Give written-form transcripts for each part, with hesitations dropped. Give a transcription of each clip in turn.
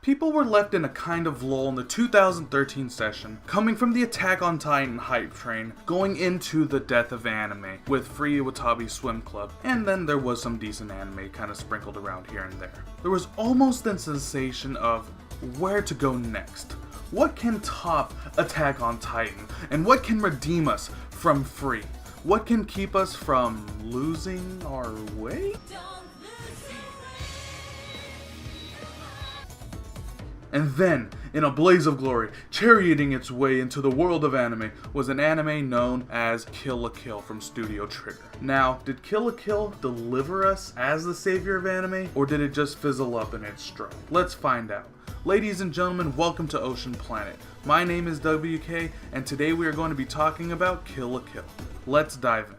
People were left in a kind of lull in the 2013 session, coming from the Attack on Titan hype train, going into the death of anime with Free Watabi Swim Club, and then there was some decent anime kind of sprinkled around here and there. There was almost a sensation of where to go next. What can top Attack on Titan, and what can redeem us from Free? What can keep us from losing our way? And then, in a blaze of glory, charioting its way into the world of anime, was an anime known as Kill la Kill from Studio Trigger. Now, did Kill la Kill deliver us as the savior of anime, or did it just fizzle up in its stride? Let's find out. Ladies and gentlemen, welcome to Ocean Planet. My name is WK, and today we are going to be talking about Kill la Kill. Let's dive in.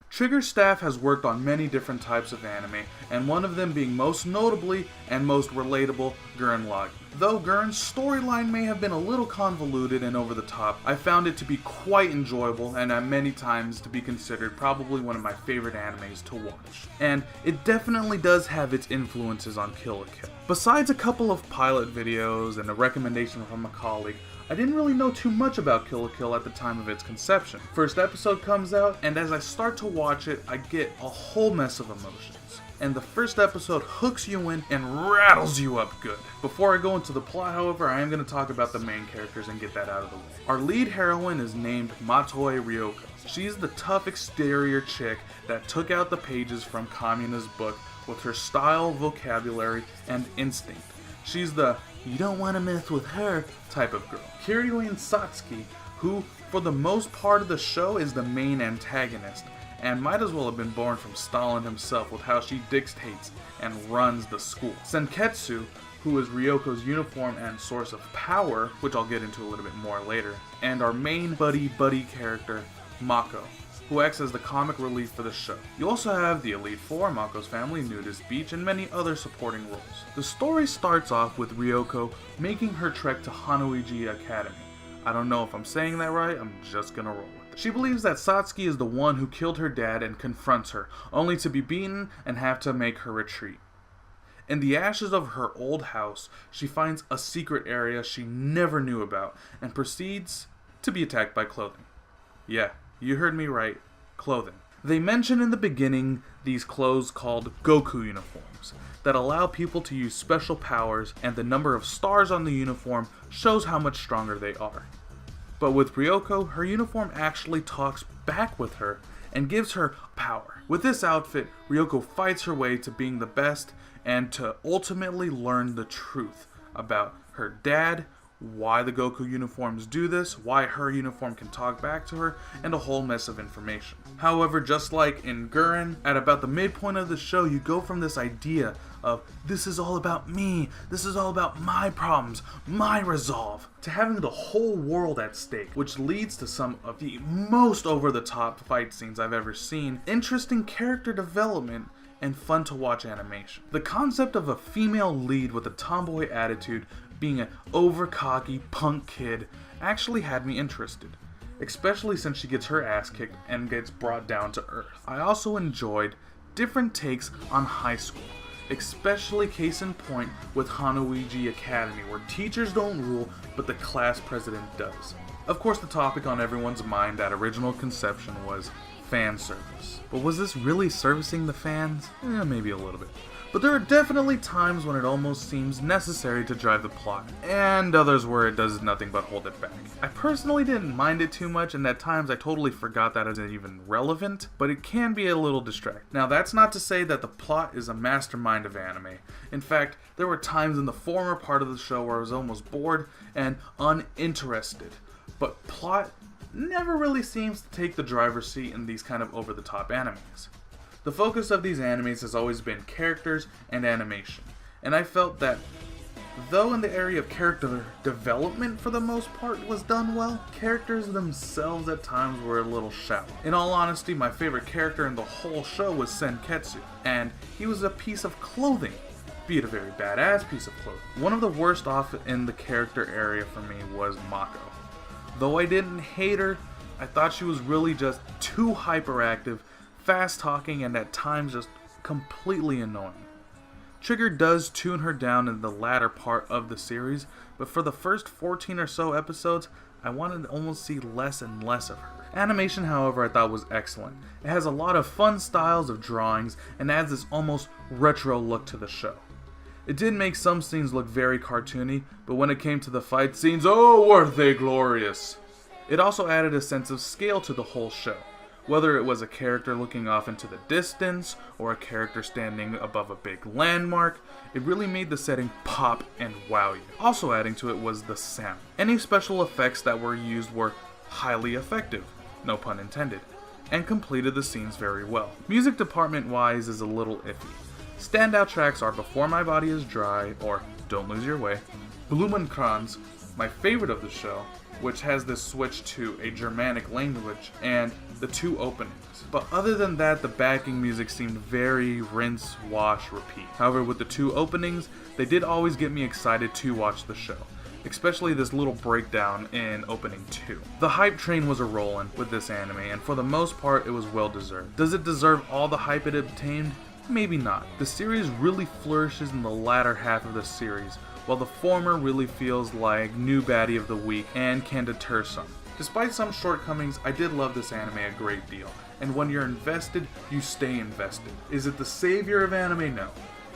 Trigger staff has worked on many different types of anime, and one of them being most notably and most relatable, Gurren Lagann. Though Gurren's storyline may have been a little convoluted and over the top, I found it to be quite enjoyable and at many times to be considered probably one of my favorite animes to watch. And it definitely does have its influences on Kill la Kill. Besides a couple of pilot videos and a recommendation from a colleague, I didn't really know too much about Kill la Kill at the time of its conception. First episode comes out, and as I start to watch it, I get a whole mess of emotions. And the first episode hooks you in and rattles you up good. Before I go into the plot, however, I am going to talk about the main characters and get that out of the way. Our lead heroine is named Matoi Ryoko. She's the tough exterior chick that took out the pages from Kamina's book with her style, vocabulary, and instinct. She's the "you don't want to mess with her" type of girl. Kiryu Satsuki, who for the most part of the show is the main antagonist, and might as well have been born from Stalin himself with how she dictates and runs the school. Senketsu, who is Ryoko's uniform and source of power, which I'll get into a little bit more later, and our main buddy character, Mako, who acts as the comic relief for the show. You also have the Elite Four, Mako's family, Nudist Beach, and many other supporting roles. The story starts off with Ryoko making her trek to Hanoiji Academy. I don't know if I'm saying that right, I'm just gonna roll with it. She believes that Satsuki is the one who killed her dad and confronts her, only to be beaten and have to make her retreat. In the ashes of her old house, she finds a secret area she never knew about, and proceeds to be attacked by clothing. Yeah, you heard me right, clothing. They mention in the beginning these clothes called Goku uniforms that allow people to use special powers, and the number of stars on the uniform shows how much stronger they are. But with Ryoko, her uniform actually talks back with her and gives her power. With this outfit, Ryoko fights her way to being the best and to ultimately learn the truth about her dad, why the Goku uniforms do this, why her uniform can talk back to her, and a whole mess of information. However, just like in Gurren, at about the midpoint of the show, you go from this idea of this is all about me, this is all about my problems, my resolve, to having the whole world at stake, which leads to some of the most over-the-top fight scenes I've ever seen, interesting character development, and fun to watch animation. The concept of a female lead with a tomboy attitude being an over-cocky punk kid actually had me interested, especially since she gets her ass kicked and gets brought down to earth. I also enjoyed different takes on high school, especially case in point with Hanoiji Academy, where teachers don't rule, but the class president does. Of course, the topic on everyone's mind at original conception was fan service. But was this really servicing the fans? Maybe a little bit. But there are definitely times when it almost seems necessary to drive the plot, and others where it does nothing but hold it back. I personally didn't mind it too much, and at times I totally forgot that it isn't even relevant, but it can be a little distracting. Now, that's not to say that the plot is a mastermind of anime. In fact, there were times in the former part of the show where I was almost bored and uninterested, but plot never really seems to take the driver's seat in these kind of over-the-top animes. The focus of these animes has always been characters and animation, and I felt that though in the area of character development for the most part was done well, characters themselves at times were a little shallow. In all honesty, my favorite character in the whole show was Senketsu, and he was a piece of clothing, be it a very badass piece of clothing. One of the worst off in the character area for me was Mako. Though I didn't hate her, I thought she was really just too hyperactive, fast talking, and at times just completely annoying. Trigger does tune her down in the latter part of the series, but for the first 14 or so episodes, I wanted to almost see less and less of her. Animation, however, I thought was excellent. It has a lot of fun styles of drawings and adds this almost retro look to the show. It did make some scenes look very cartoony, but when it came to the fight scenes, oh, were they glorious! It also added a sense of scale to the whole show. Whether it was a character looking off into the distance, or a character standing above a big landmark, it really made the setting pop and wow you. Also adding to it was the sound. Any special effects that were used were highly effective, no pun intended, and completed the scenes very well. Music department wise is a little iffy. Standout tracks are Before My Body Is Dry, or Don't Lose Your Way, Blumenkranz, my favorite of the show, which has this switch to a Germanic language, and the two openings. But other than that, the backing music seemed very rinse, wash, repeat. However, with the two openings, they did always get me excited to watch the show, especially this little breakdown in opening 2. The hype train was a-rollin' with this anime, and for the most part, it was well deserved. Does it deserve all the hype it obtained? Maybe not. The series really flourishes in the latter half of the series, while the former really feels like new baddie of the week and can deter some. Despite some shortcomings, I did love this anime a great deal, and when you're invested, you stay invested. Is it the savior of anime? No.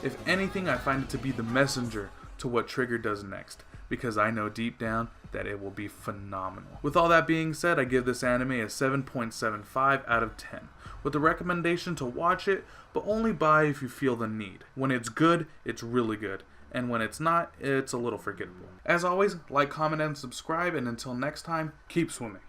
If anything, I find it to be the messenger to what Trigger does next, because I know deep down that it will be phenomenal. With all that being said, I give this anime a 7.75 out of 10, with the recommendation to watch it, but only buy if you feel the need. When it's good, it's really good, and when it's not, it's a little forgettable. As always, like, comment, and subscribe, and until next time, keep swimming.